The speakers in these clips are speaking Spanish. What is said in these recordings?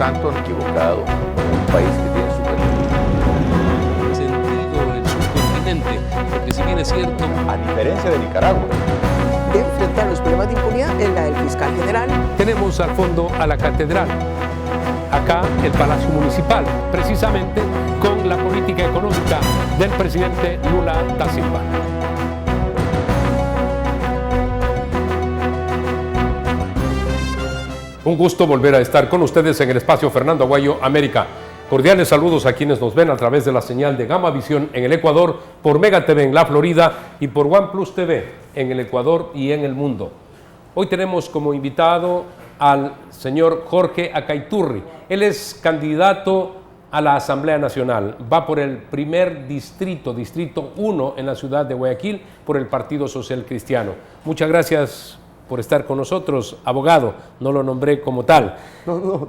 tanto han equivocado un país que tiene su sentido el subcontinente, porque si bien es cierto, a diferencia de Nicaragua, de enfrentar los problemas de impunidad en la del fiscal general. Tenemos al fondo a la catedral, acá el Palacio Municipal, precisamente con la política económica del presidente Lula da Silva. Un gusto volver a estar con ustedes en el espacio Fernando Aguayo América. Cordiales saludos a quienes nos ven a través de la señal de Gama Visión en el Ecuador, por Mega TV en la Florida y por OnePlus TV en el Ecuador y en el mundo. Hoy tenemos como invitado al señor Jorge Acaiturri. Él es candidato a la Asamblea Nacional. Va por el primer distrito, Distrito 1 en la ciudad de Guayaquil, por el Partido Social Cristiano. Muchas gracias por estar con nosotros, abogado. No lo nombré como tal.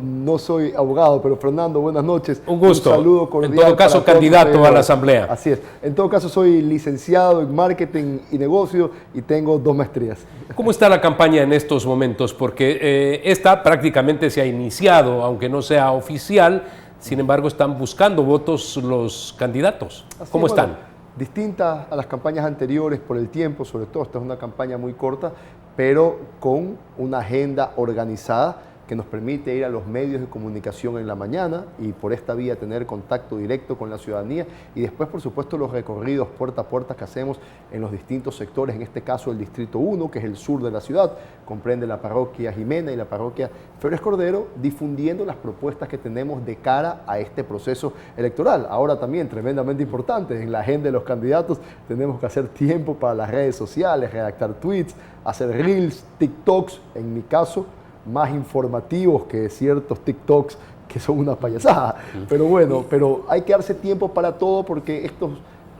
No soy abogado, pero Fernando, buenas noches. Un gusto. Un saludo cordial. En todo caso, candidato a la Asamblea. Así es. En todo caso, soy licenciado en Marketing y Negocio y tengo 2 maestrías. ¿Cómo está la campaña en estos momentos? Porque esta prácticamente se ha iniciado, aunque no sea oficial. Sin embargo, están buscando votos los candidatos. ¿Cómo están? Bueno, distinta a las campañas anteriores por el tiempo, sobre todo esta es una campaña muy corta, pero con una agenda organizada que nos permite ir a los medios de comunicación en la mañana y por esta vía tener contacto directo con la ciudadanía y después, por supuesto, los recorridos puerta a puerta que hacemos en los distintos sectores, en este caso el Distrito 1, que es el sur de la ciudad, comprende la parroquia Jimena y la parroquia Febres Cordero, difundiendo las propuestas que tenemos de cara a este proceso electoral. Ahora también, tremendamente importante, en la agenda de los candidatos tenemos que hacer tiempo para las redes sociales, redactar tweets, hacer reels, TikToks, en mi caso, más informativos que ciertos TikToks que son una payasada. Pero bueno, pero hay que darse tiempo para todo porque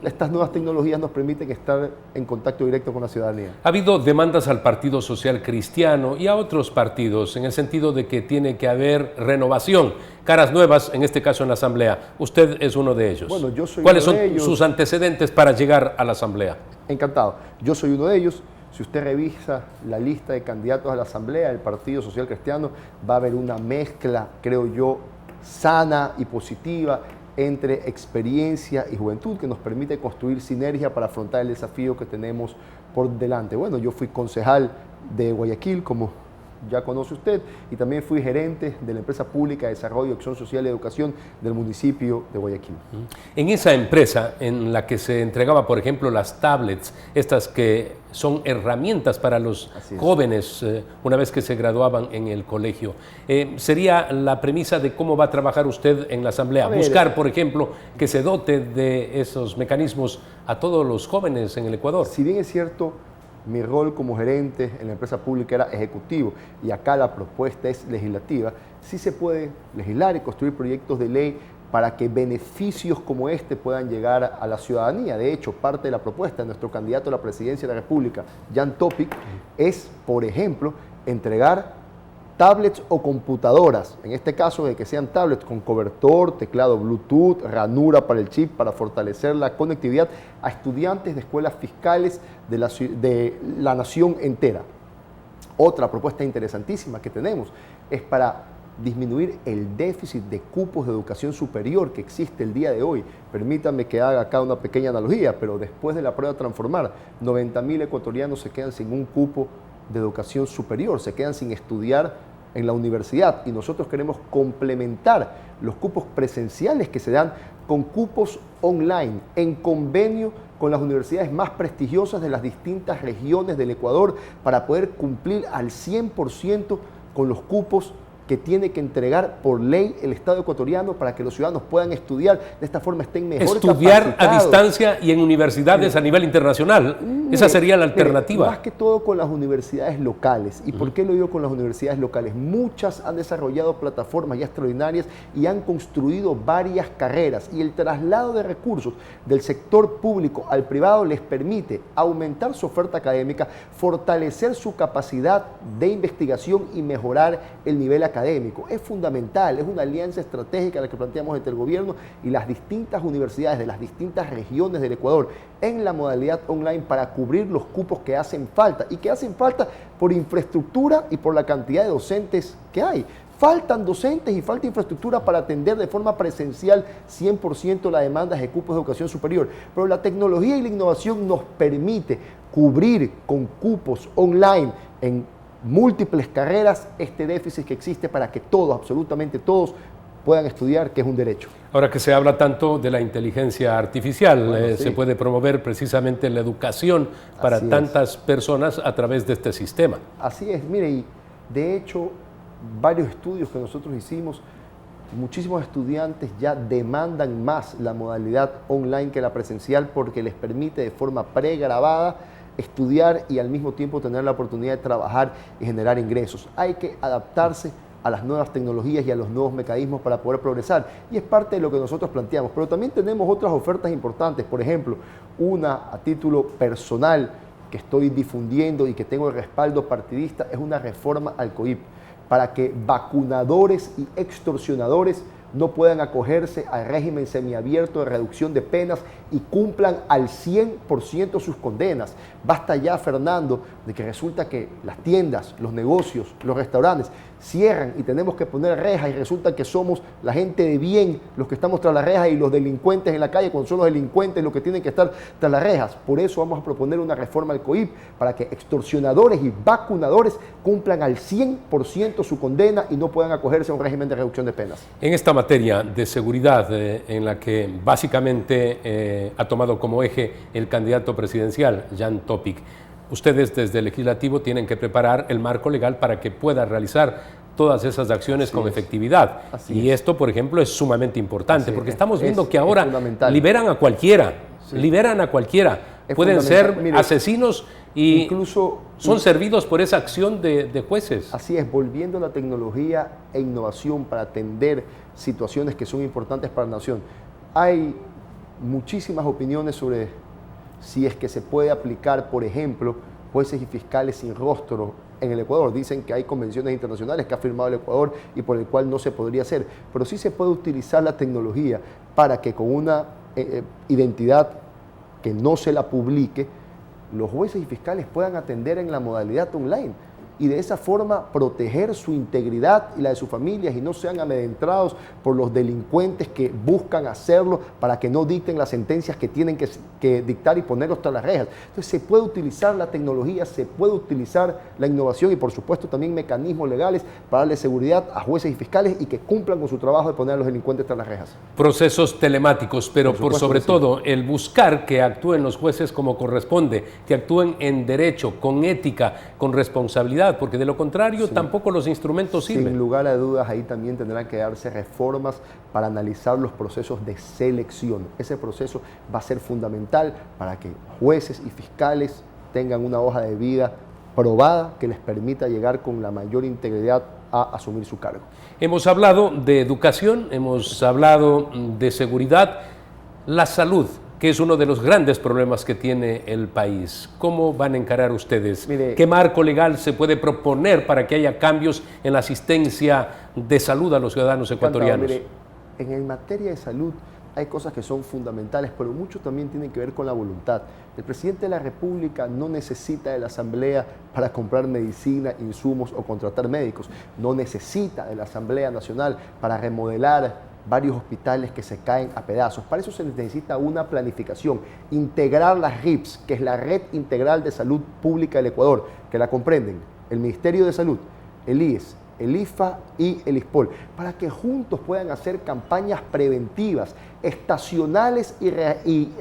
estas nuevas tecnologías nos permiten estar en contacto directo con la ciudadanía. Ha habido demandas al Partido Social Cristiano y a otros partidos en el sentido de que tiene que haber renovación, caras nuevas, en este caso en la Asamblea. Usted es uno de ellos. Bueno, yo soy ¿Cuáles uno son de ellos. sus antecedentes para llegar a la Asamblea? Encantado. Yo soy uno de ellos. Si usted revisa la lista de candidatos a la Asamblea del Partido Social Cristiano, va a haber una mezcla, creo yo, sana y positiva entre experiencia y juventud que nos permite construir sinergia para afrontar el desafío que tenemos por delante. Bueno, yo fui concejal de Guayaquil, como ya conoce usted, y también fui gerente de la Empresa Pública de Desarrollo, Acción Social y Educación del municipio de Guayaquil. En esa empresa en la que se entregaba, por ejemplo, las tablets, estas que son herramientas para los jóvenes una vez que se graduaban en el colegio, ¿sería la premisa de cómo va a trabajar usted en la Asamblea? Buscar, por ejemplo, que se dote de esos mecanismos a todos los jóvenes en el Ecuador. Si bien es cierto, mi rol como gerente en la empresa pública era ejecutivo y acá la propuesta es legislativa, sí se puede legislar y construir proyectos de ley para que beneficios como este puedan llegar a la ciudadanía. De hecho, parte de la propuesta de nuestro candidato a la presidencia de la República, Jan Topic, es, por ejemplo, entregar tablets o computadoras, en este caso de que sean tablets con cobertor, teclado Bluetooth, ranura para el chip, para fortalecer la conectividad a estudiantes de escuelas fiscales de la nación entera. Otra propuesta interesantísima que tenemos es para disminuir el déficit de cupos de educación superior que existe el día de hoy. Permítanme que haga acá una pequeña analogía, pero después de la prueba Transformar, 90.000 ecuatorianos se quedan sin un cupo de educación superior, se quedan sin estudiar en la universidad y nosotros queremos complementar los cupos presenciales que se dan con cupos online en convenio con las universidades más prestigiosas de las distintas regiones del Ecuador para poder cumplir al 100% con los cupos que tiene que entregar por ley el Estado ecuatoriano para que los ciudadanos puedan estudiar, de esta forma estén mejor estudiar capacitados. A distancia y en universidades a nivel internacional. Esa sería la alternativa. Más que todo con las universidades locales. ¿Y por qué lo digo con las universidades locales? Muchas han desarrollado plataformas ya extraordinarias y han construido varias carreras. Y el traslado de recursos del sector público al privado les permite aumentar su oferta académica, fortalecer su capacidad de investigación y mejorar el nivel académico. Es fundamental, es una alianza estratégica la que planteamos entre el gobierno y las distintas universidades de las distintas regiones del Ecuador en la modalidad online para cubrir los cupos que hacen falta y que hacen falta por infraestructura y por la cantidad de docentes que hay. faltan docentes y falta infraestructura para atender de forma presencial 100% la demanda de cupos de educación superior. Pero la tecnología y la innovación nos permite cubrir con cupos online en múltiples carreras este déficit que existe para que todos, absolutamente todos, puedan estudiar, que es un derecho. Ahora que se habla tanto de la inteligencia artificial, Bueno, sí. se puede promover precisamente la educación para Así es. tantas personas a través de este sistema. Así es, mire, y de hecho, varios estudios que nosotros hicimos, muchísimos estudiantes ya demandan más la modalidad online que la presencial porque les permite de forma pregrabada estudiar y al mismo tiempo tener la oportunidad de trabajar y generar ingresos. Hay que adaptarse a las nuevas tecnologías y a los nuevos mecanismos para poder progresar. Y es parte de lo que nosotros planteamos. Pero también tenemos otras ofertas importantes. Por ejemplo, una a título personal que estoy difundiendo y que tengo el respaldo partidista es una reforma al COIP para que vacunadores y extorsionadores no puedan acogerse al régimen semiabierto de reducción de penas y cumplan al 100% sus condenas. Basta ya, Fernando, de que resulta que las tiendas, los negocios, los restaurantes cierran y tenemos que poner rejas y resulta que somos la gente de bien los que estamos tras las rejas y los delincuentes en la calle cuando son los delincuentes los que tienen que estar tras las rejas. Por eso vamos a proponer una reforma al COIP para que extorsionadores y vacunadores cumplan al 100% su condena y no puedan acogerse a un régimen de reducción de penas. En esta materia de seguridad, en la que básicamente ha tomado como eje el candidato presidencial, Jan Topic, ustedes desde el Legislativo tienen que preparar el marco legal para que pueda realizar todas esas acciones con efectividad. Y esto, por ejemplo, es sumamente importante, porque estamos viendo que ahora liberan a cualquiera, liberan a cualquiera. Pueden ser asesinos y incluso son servidos por esa acción de jueces. Así es, volviendo la tecnología e innovación para atender situaciones que son importantes para la nación. Hay muchísimas opiniones sobre si es que se puede aplicar, por ejemplo, jueces y fiscales sin rostro en el Ecuador. Dicen que hay convenciones internacionales que ha firmado el Ecuador y por el cual no se podría hacer. Pero sí se puede utilizar la tecnología para que con una identidad que no se la publique, los jueces y fiscales puedan atender en la modalidad online y de esa forma proteger su integridad y la de sus familias y no sean amedrentados por los delincuentes que buscan hacerlo para que no dicten las sentencias que tienen que dictar y ponerlos tras las rejas. Entonces se puede utilizar la tecnología, se puede utilizar la innovación y por supuesto también mecanismos legales para darle seguridad a jueces y fiscales y que cumplan con su trabajo de poner a los delincuentes tras las rejas. Procesos telemáticos, pero por sobre todo el buscar que actúen los jueces como corresponde, que actúen en derecho, con ética, con responsabilidad, porque de lo contrario tampoco los instrumentos sirven. Sin lugar a dudas, ahí también tendrán que darse reformas para analizar los procesos de selección. Ese proceso va a ser fundamental para que jueces y fiscales tengan una hoja de vida probada que les permita llegar con la mayor integridad a asumir su cargo. Hemos hablado de educación, hemos hablado de seguridad, la salud, que es uno de los grandes problemas que tiene el país. ¿Cómo van a encarar ustedes? Mire, ¿qué marco legal se puede proponer para que haya cambios en la asistencia de salud a los ciudadanos ecuatorianos? Mire, en materia de salud hay cosas que son fundamentales, pero mucho también tiene que ver con la voluntad. El presidente de la República no necesita de la Asamblea para comprar medicina, insumos o contratar médicos. No necesita de la Asamblea Nacional para remodelar varios hospitales que se caen a pedazos. Para eso se necesita una planificación, integrar las RIPS, que es la Red Integral de Salud Pública del Ecuador, que la comprenden el Ministerio de Salud, el IES, el IFA y el ISPOL, para que juntos puedan hacer campañas preventivas, estacionales y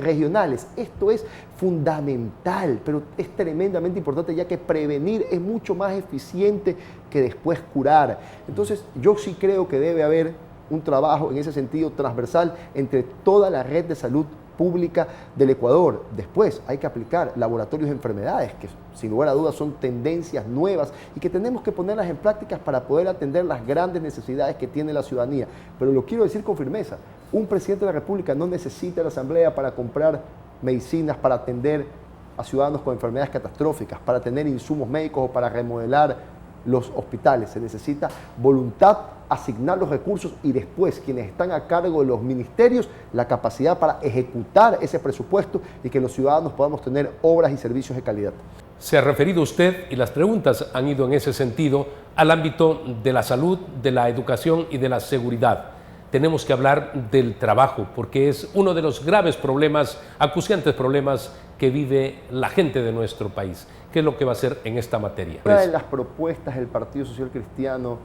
regionales. Esto es fundamental, pero es tremendamente importante, ya que prevenir es mucho más eficiente que después curar. Entonces, yo sí creo que debe haber un trabajo en ese sentido transversal entre toda la red de salud pública del Ecuador. Después hay que aplicar laboratorios de enfermedades, que sin lugar a dudas son tendencias nuevas y que tenemos que ponerlas en prácticas para poder atender las grandes necesidades que tiene la ciudadanía. Pero lo quiero decir con firmeza, un presidente de la República no necesita la Asamblea para comprar medicinas, para atender a ciudadanos con enfermedades catastróficas, para tener insumos médicos o para remodelar los hospitales. Se necesita voluntad, asignar los recursos y después quienes están a cargo de los ministerios la capacidad para ejecutar ese presupuesto y que los ciudadanos podamos tener obras y servicios de calidad. Se ha referido usted, y las preguntas han ido en ese sentido, al ámbito de la salud, de la educación y de la seguridad. Tenemos que hablar del trabajo, porque es uno de los graves problemas, acuciantes problemas que vive la gente de nuestro país. ¿Qué es lo que va a hacer en esta materia? Una de las propuestas del Partido Social Cristiano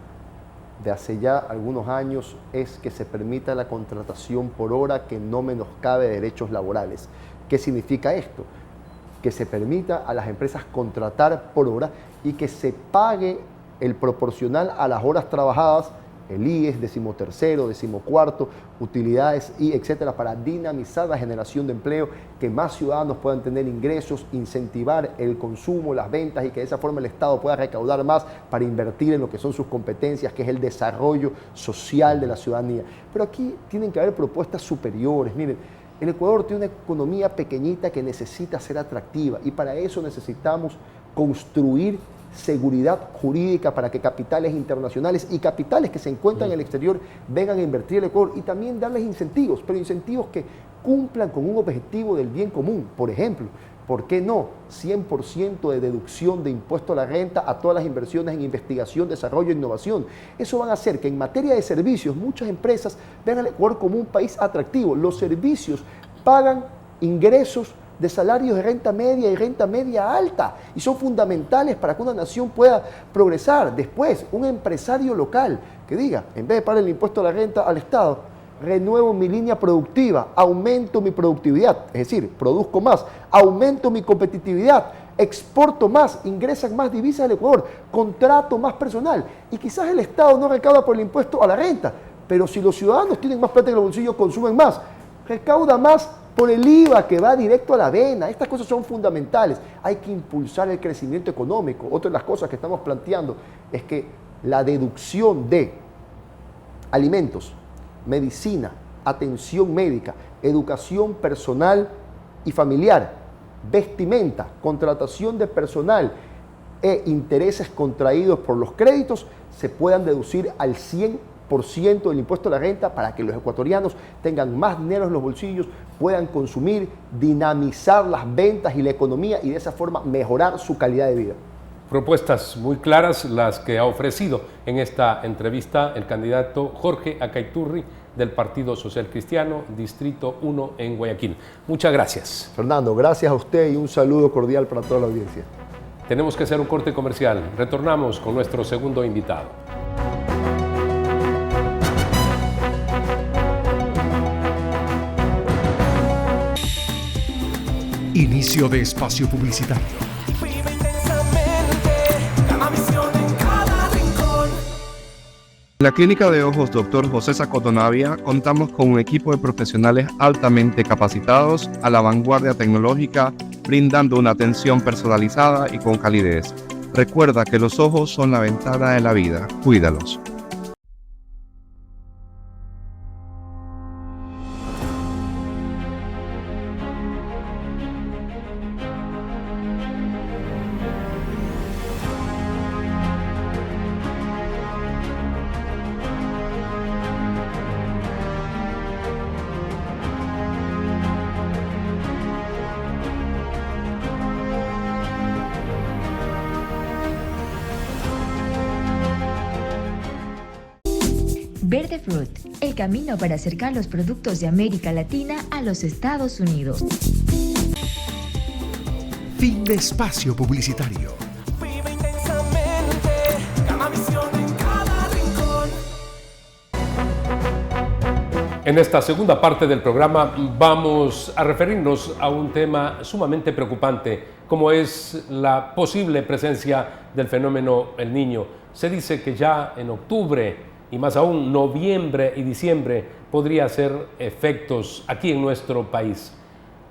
de hace ya algunos años es que se permita la contratación por hora que no menoscabe derechos laborales. ¿Qué significa esto? Que se permita a las empresas contratar por hora y que se pague el proporcional a las horas trabajadas, el IES, 13º, 14º, utilidades y etcétera, para dinamizar la generación de empleo, que más ciudadanos puedan tener ingresos, incentivar el consumo, las ventas y que de esa forma el Estado pueda recaudar más para invertir en lo que son sus competencias, que es el desarrollo social de la ciudadanía. Pero aquí tienen que haber propuestas superiores. Miren, el Ecuador tiene una economía pequeñita que necesita ser atractiva y para eso necesitamos construir seguridad jurídica para que capitales internacionales y capitales que se encuentran en el exterior vengan a invertir en el Ecuador y también darles incentivos, pero incentivos que cumplan con un objetivo del bien común. Por ejemplo, ¿por qué no 100% de deducción de impuesto a la renta a todas las inversiones en investigación, desarrollo e innovación? Eso va a hacer que en materia de servicios muchas empresas vean al Ecuador como un país atractivo. Los servicios pagan ingresos de salarios de renta media y renta media alta y son fundamentales para que una nación pueda progresar. Después, un empresario local que diga, en vez de pagar el impuesto a la renta al Estado, renuevo mi línea productiva, aumento mi productividad, es decir, produzco más, aumento mi competitividad, exporto más, ingresan más divisas al Ecuador, contrato más personal y quizás el Estado no recauda por el impuesto a la renta, pero si los ciudadanos tienen más plata en el bolsillo, consumen más, recauda más por el IVA que va directo a la avena. Estas cosas son fundamentales. Hay que impulsar el crecimiento económico. Otra de las cosas que estamos planteando es que la deducción de alimentos, medicina, atención médica, educación personal y familiar, vestimenta, contratación de personal e intereses contraídos por los créditos se puedan deducir al 100% del impuesto a la renta para que los ecuatorianos tengan más dinero en los bolsillos, puedan consumir, dinamizar las ventas y la economía y de esa forma mejorar su calidad de vida. Propuestas muy claras las que ha ofrecido en esta entrevista el candidato Jorge Acaiturri del Partido Social Cristiano, Distrito 1 en Guayaquil. Muchas gracias. Fernando, gracias a usted y un saludo cordial para toda la audiencia. Tenemos que hacer un corte comercial. Retornamos con nuestro segundo invitado. Inicio de espacio publicitario. En la Clínica de Ojos Dr. José Sacoto Navia contamos con un equipo de profesionales altamente capacitados a la vanguardia tecnológica, brindando una atención personalizada y con calidez. Recuerda que los ojos son la ventana de la vida. Cuídalos. Verde Fruit, el camino para acercar los productos de América Latina a los Estados Unidos. Fin de espacio publicitario. En esta segunda parte del programa vamos a referirnos a un tema sumamente preocupante, como es la posible presencia del fenómeno El Niño. Se dice que ya en octubre y más aún noviembre y diciembre podría hacer efectos aquí en nuestro país.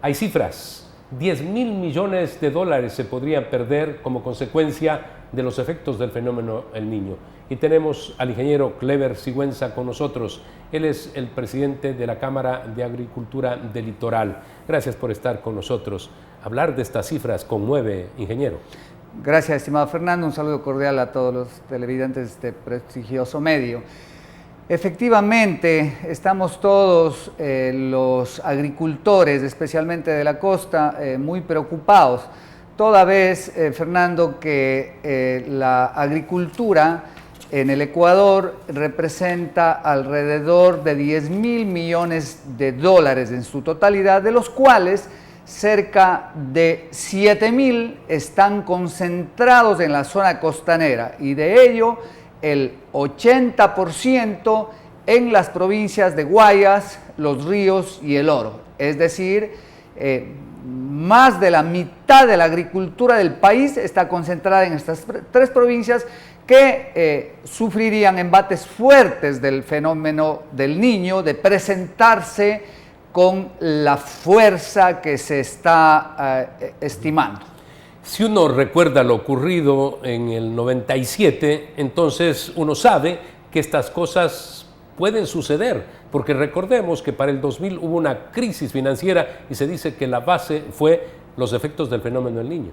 Hay cifras, 10.000 millones de dólares se podrían perder como consecuencia de los efectos del fenómeno El Niño. Y tenemos al ingeniero Clever Sigüenza con nosotros. Él es el presidente de la Cámara de Agricultura del Litoral. Gracias por estar con nosotros. Hablar de estas cifras conmueve, ingeniero. Gracias, estimado Fernando. Un saludo cordial a todos los televidentes de este prestigioso medio. Efectivamente, estamos todos los agricultores, especialmente de la costa, muy preocupados. toda vez, Fernando, que la agricultura en el Ecuador representa alrededor de 10.000 millones de dólares en su totalidad, de los cuales cerca de 7.000 están concentrados en la zona costanera y de ello el 80% en las provincias de Guayas, Los Ríos y El Oro. Es decir, más de la mitad de la agricultura del país está concentrada en estas tres provincias que sufrirían embates fuertes del fenómeno del Niño, de presentarse con la fuerza que se está estimando. Si uno recuerda lo ocurrido en el 97, entonces uno sabe que estas cosas pueden suceder, porque recordemos que para el 2000 hubo una crisis financiera y se dice que la base fue los efectos del fenómeno del Niño.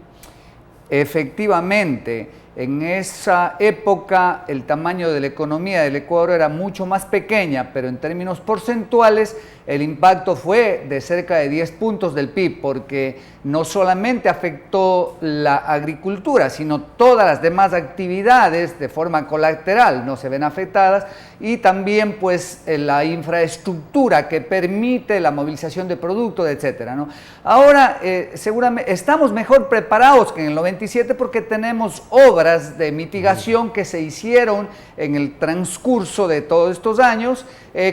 Efectivamente, en esa época el tamaño de la economía del Ecuador era mucho más pequeña, pero en términos porcentuales el impacto fue de cerca de 10 puntos del PIB, porque no solamente afectó la agricultura, sino todas las demás actividades de forma colateral no se ven afectadas, y también pues la infraestructura que permite la movilización de productos, etcétera, ¿no? Ahora seguramente estamos mejor preparados que en el 97 porque tenemos obras de mitigación que se hicieron en el transcurso de todos estos años,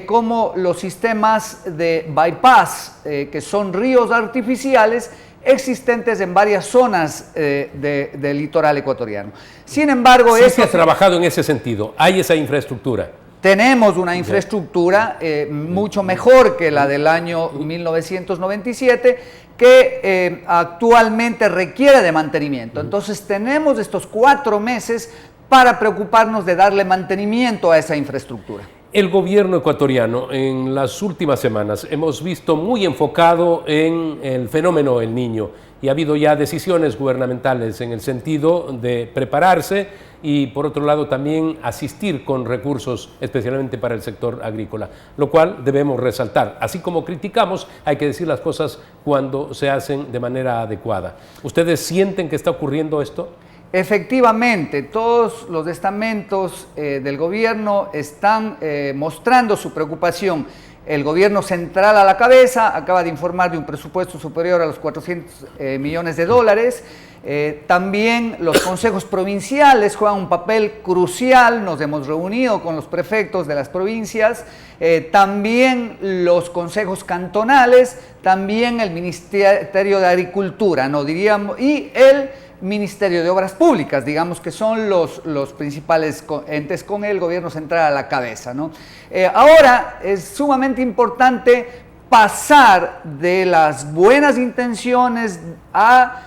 como los sistemas de bypass, que son ríos artificiales existentes en varias zonas del litoral ecuatoriano. Sin embargo, sí se ha trabajado en ese sentido, hay esa infraestructura. Tenemos una infraestructura mucho mejor que la del año 1997, que actualmente requiere de mantenimiento. Entonces tenemos estos 4 meses para preocuparnos de darle mantenimiento a esa infraestructura. El gobierno ecuatoriano en las últimas semanas hemos visto muy enfocado en el fenómeno El Niño y ha habido ya decisiones gubernamentales en el sentido de prepararse y por otro lado también asistir con recursos especialmente para el sector agrícola, lo cual debemos resaltar. Así como criticamos, hay que decir las cosas cuando se hacen de manera adecuada. ¿Ustedes sienten que está ocurriendo esto? Efectivamente, todos los estamentos del gobierno están mostrando su preocupación. El gobierno central a la cabeza acaba de informar de un presupuesto superior a los 400 millones de dólares. También los consejos provinciales juegan un papel crucial, nos hemos reunido con los prefectos de las provincias, también los consejos cantonales, también el Ministerio de Agricultura, ¿no? Diríamos, y el Ministerio de Obras Públicas, digamos que son los principales entes con el gobierno central a la cabeza, ¿no? Ahora es sumamente importante pasar de las buenas intenciones a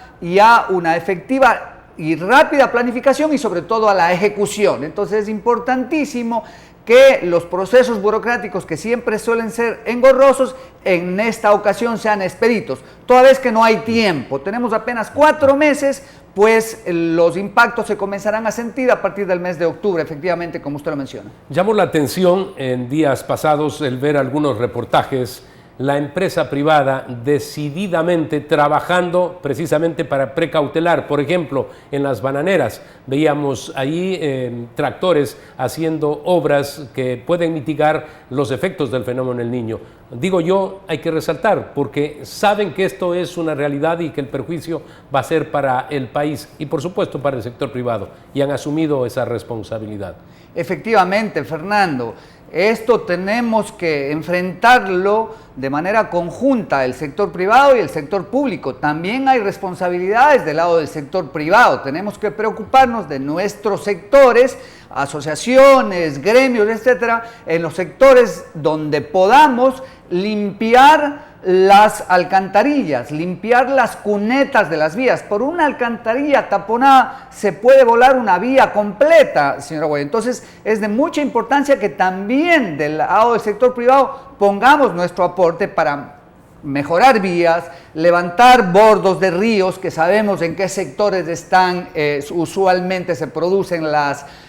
una efectiva y rápida planificación y sobre todo a la ejecución. Entonces es importantísimo que los procesos burocráticos que siempre suelen ser engorrosos, en esta ocasión sean expeditos, toda vez que no hay tiempo. Tenemos apenas 4 meses, pues los impactos se comenzarán a sentir a partir del mes de octubre, efectivamente, como usted lo menciona. Llamó la atención en días pasados el ver algunos reportajes, la empresa privada decididamente trabajando precisamente para precautelar. Por ejemplo, en las bananeras veíamos ahí tractores haciendo obras que pueden mitigar los efectos del fenómeno El Niño. Digo yo, hay que resaltar, porque saben que esto es una realidad y que el perjuicio va a ser para el país y por supuesto para el sector privado, y han asumido esa responsabilidad. Efectivamente, Fernando. Esto tenemos que enfrentarlo de manera conjunta, el sector privado y el sector público. También hay responsabilidades del lado del sector privado. Tenemos que preocuparnos de nuestros sectores, asociaciones, gremios, etcétera, en los sectores donde podamos limpiar las alcantarillas, limpiar las cunetas de las vías. Por una alcantarilla taponada se puede volar una vía completa, señora Guay. Entonces es de mucha importancia que también del lado del sector privado pongamos nuestro aporte para mejorar vías, levantar bordos de ríos, que sabemos en qué sectores están, usualmente se producen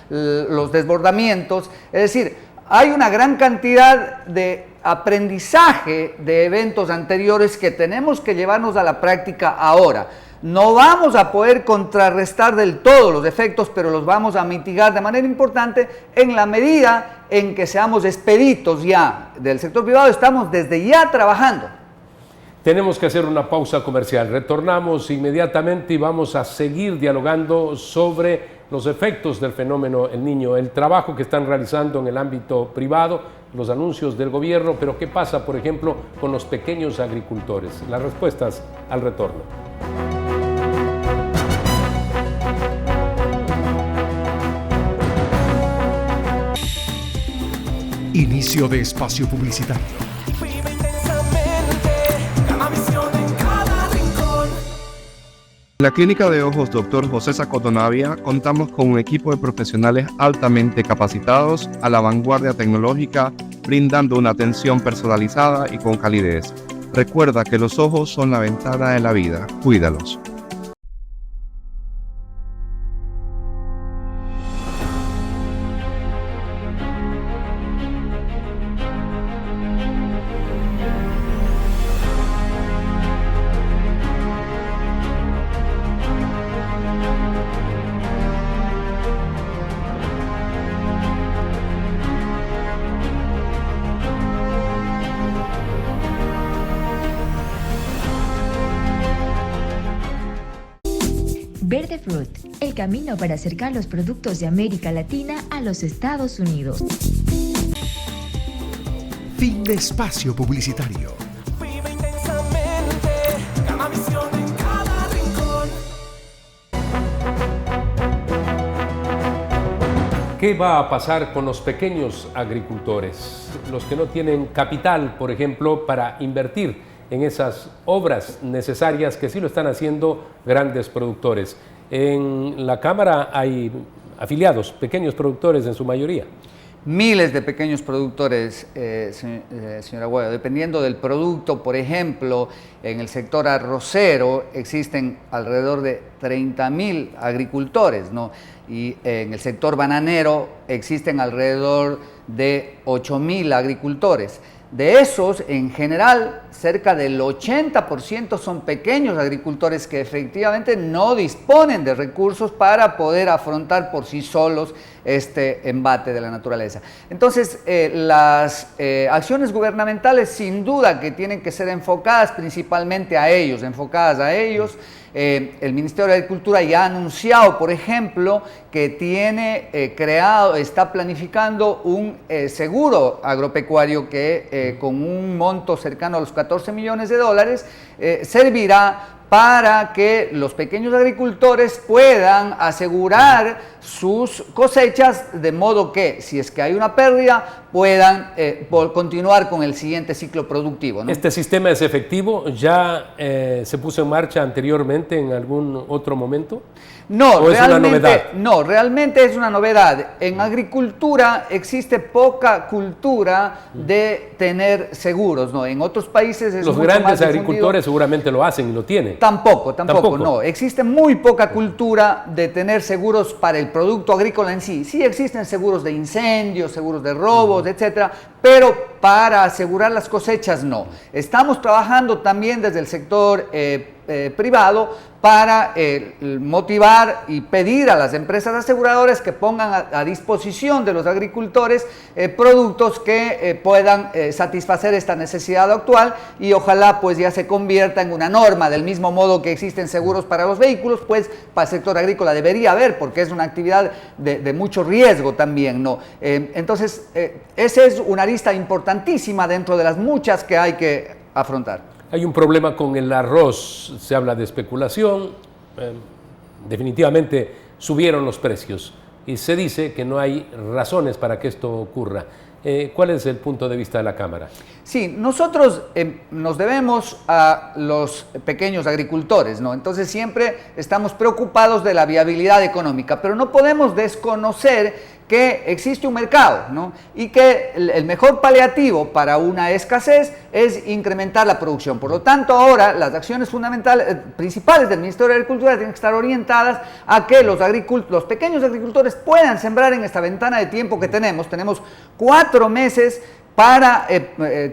los desbordamientos. Es decir, hay una gran cantidad de aprendizaje de eventos anteriores que tenemos que llevarnos a la práctica ahora. No vamos a poder contrarrestar del todo los efectos, pero los vamos a mitigar de manera importante en la medida en que seamos expeditos ya del sector privado. Estamos desde ya trabajando. Tenemos que hacer una pausa comercial. Retornamos inmediatamente y vamos a seguir dialogando sobre los efectos del fenómeno El Niño, el trabajo que están realizando en el ámbito privado, los anuncios del gobierno, pero qué pasa, por ejemplo, con los pequeños agricultores. Las respuestas al retorno. Inicio de espacio publicitario. En la Clínica de Ojos Dr. José Cotonavia contamos con un equipo de profesionales altamente capacitados a la vanguardia tecnológica, brindando una atención personalizada y con calidez. Recuerda que los ojos son la ventana de la vida. Cuídalos. Verde Fruit, el camino para acercar los productos de América Latina a los Estados Unidos. Fin de espacio publicitario. ¿Qué va a pasar con los pequeños agricultores? Los que no tienen capital, por ejemplo, para invertir en esas obras necesarias que sí lo están haciendo grandes productores. En la Cámara hay afiliados, pequeños productores en su mayoría. Miles de pequeños productores, señora Aguayo. Dependiendo del producto, por ejemplo, en el sector arrocero existen alrededor de 30.000 agricultores, ¿no? Y en el sector bananero existen alrededor de 8.000 agricultores. De esos, en general, cerca del 80% son pequeños agricultores que efectivamente no disponen de recursos para poder afrontar por sí solos este embate de la naturaleza. Entonces, las acciones gubernamentales sin duda que tienen que ser enfocadas principalmente a ellos, El Ministerio de Agricultura ya ha anunciado, por ejemplo, que tiene está planificando un seguro agropecuario que con un monto cercano a los 14 millones de dólares servirá para que los pequeños agricultores puedan asegurar sus cosechas, de modo que, si es que hay una pérdida, puedan continuar con el siguiente ciclo productivo, ¿no? ¿Este sistema es efectivo? ¿Ya se puso en marcha anteriormente en algún otro momento? No, realmente es una novedad. En agricultura existe poca cultura de tener seguros, ¿no? En otros países es los mucho grandes más agricultores seguramente lo hacen y lo tienen. Tampoco, no. Existe muy poca cultura de tener seguros para el producto agrícola en sí. Sí existen seguros de incendios, seguros de robos, etcétera, pero para asegurar las cosechas no. Estamos trabajando también desde el sector privado para motivar y pedir a las empresas aseguradoras que pongan a disposición de los agricultores productos que puedan satisfacer esta necesidad actual, y ojalá pues ya se convierta en una norma, del mismo modo que existen seguros para los vehículos, pues para el sector agrícola debería haber, porque es una actividad de mucho riesgo también, ¿no? Entonces, esa es una arista importantísima dentro de las muchas que hay que afrontar. Hay un problema con el arroz, se habla de especulación, definitivamente subieron los precios y se dice que no hay razones para que esto ocurra. ¿Cuál es el punto de vista de la Cámara? Sí, nosotros nos debemos a los pequeños agricultores, ¿no? Entonces siempre estamos preocupados de la viabilidad económica, pero no podemos desconocer que existe un mercado, ¿no? Y que el mejor paliativo para una escasez es incrementar la producción. Por lo tanto, ahora las acciones fundamentales, principales del Ministerio de Agricultura tienen que estar orientadas a que los pequeños agricultores puedan sembrar en esta ventana de tiempo que tenemos. Tenemos 4 meses para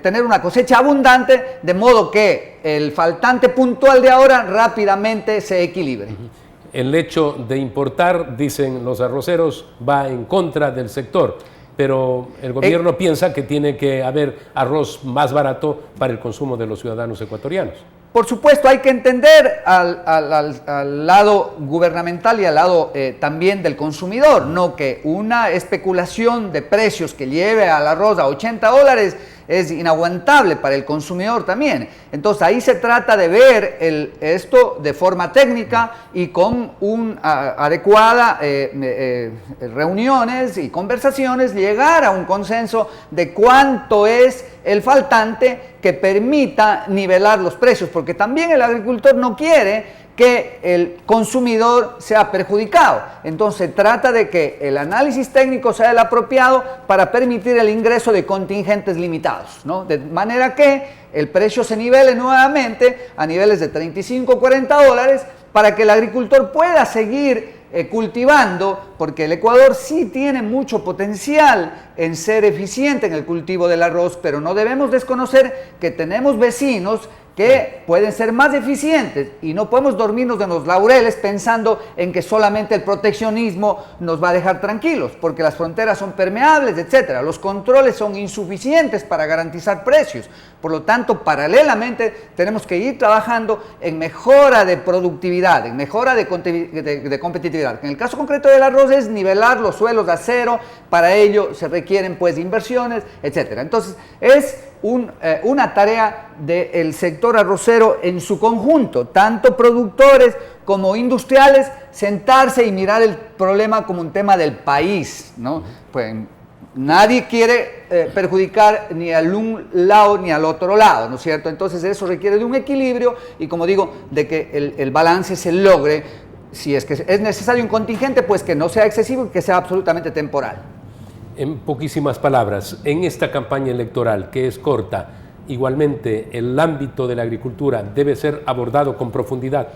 tener una cosecha abundante, de modo que el faltante puntual de ahora rápidamente se equilibre. El hecho de importar, dicen los arroceros, va en contra del sector, pero el gobierno piensa que tiene que haber arroz más barato para el consumo de los ciudadanos ecuatorianos. Por supuesto, hay que entender al lado gubernamental y al lado también del consumidor, no que una especulación de precios que lleve al arroz a $80 es inaguantable para el consumidor también. Entonces ahí se trata de ver esto de forma técnica y con adecuadas reuniones y conversaciones llegar a un consenso de cuánto es el faltante que permita nivelar los precios, porque también el agricultor no quiere que el consumidor sea perjudicado. Entonces trata de que el análisis técnico sea el apropiado para permitir el ingreso de contingentes limitados, ¿no? De manera que el precio se nivele nuevamente a niveles de $35 o $40 para que el agricultor pueda seguir cultivando, porque el Ecuador sí tiene mucho potencial en ser eficiente en el cultivo del arroz, pero no debemos desconocer que tenemos vecinos que pueden ser más eficientes y no podemos dormirnos de los laureles pensando en que solamente el proteccionismo nos va a dejar tranquilos, porque las fronteras son permeables, etc. Los controles son insuficientes para garantizar precios. Por lo tanto, paralelamente tenemos que ir trabajando en mejora de productividad, en mejora de competitividad. En el caso concreto del arroz es nivelar los suelos de acero, para ello se requieren pues inversiones, etc. Entonces es una tarea del sector arrocero en su conjunto, tanto productores como industriales, sentarse y mirar el problema como un tema del país, ¿no? Pues nadie quiere perjudicar ni al un lado ni al otro lado, ¿no es cierto? Entonces eso requiere de un equilibrio y, como digo, de que el balance se logre. Si es que es necesario un contingente, pues que no sea excesivo y que sea absolutamente temporal. En poquísimas palabras, en esta campaña electoral, que es corta, igualmente el ámbito de la agricultura debe ser abordado con profundidad.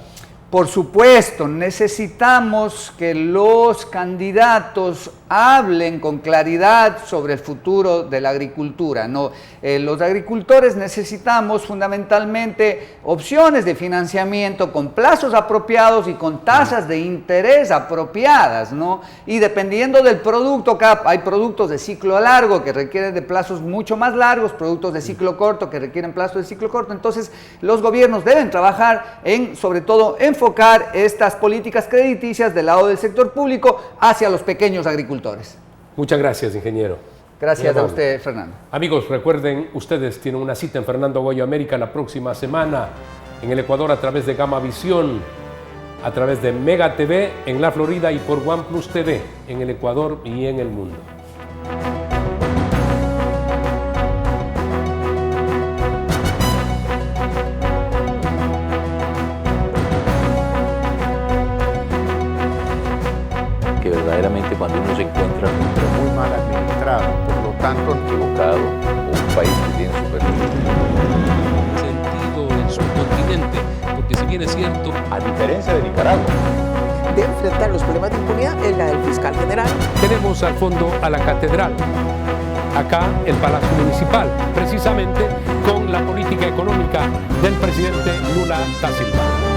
Por supuesto, necesitamos que los candidatos hablen con claridad sobre el futuro de la agricultura, ¿no? Los agricultores necesitamos fundamentalmente opciones de financiamiento con plazos apropiados y con tasas de interés apropiadas, ¿no? Y dependiendo del producto, hay productos de ciclo largo que requieren de plazos mucho más largos, productos de ciclo corto que requieren plazos de ciclo corto. Entonces, los gobiernos deben trabajar sobre todo, enfocar estas políticas crediticias del lado del sector público hacia los pequeños agricultores. Muchas gracias, ingeniero. Gracias a usted, Fernando. Amigos, recuerden, ustedes tienen una cita en Fernando Aguayo América la próxima semana en el Ecuador a través de Gama Visión, a través de Mega TV en la Florida y por OnePlus TV en el Ecuador y en el mundo. Que verdaderamente cuando uno se encuentra muy mal administrado, por lo tanto equivocado, o un país que tiene sentido en su continente, porque si bien es cierto, a diferencia de Nicaragua, de enfrentar los problemas de impunidad en la del fiscal general. Tenemos al fondo a la catedral, acá el Palacio Municipal, precisamente con la política económica del presidente Lula da Silva.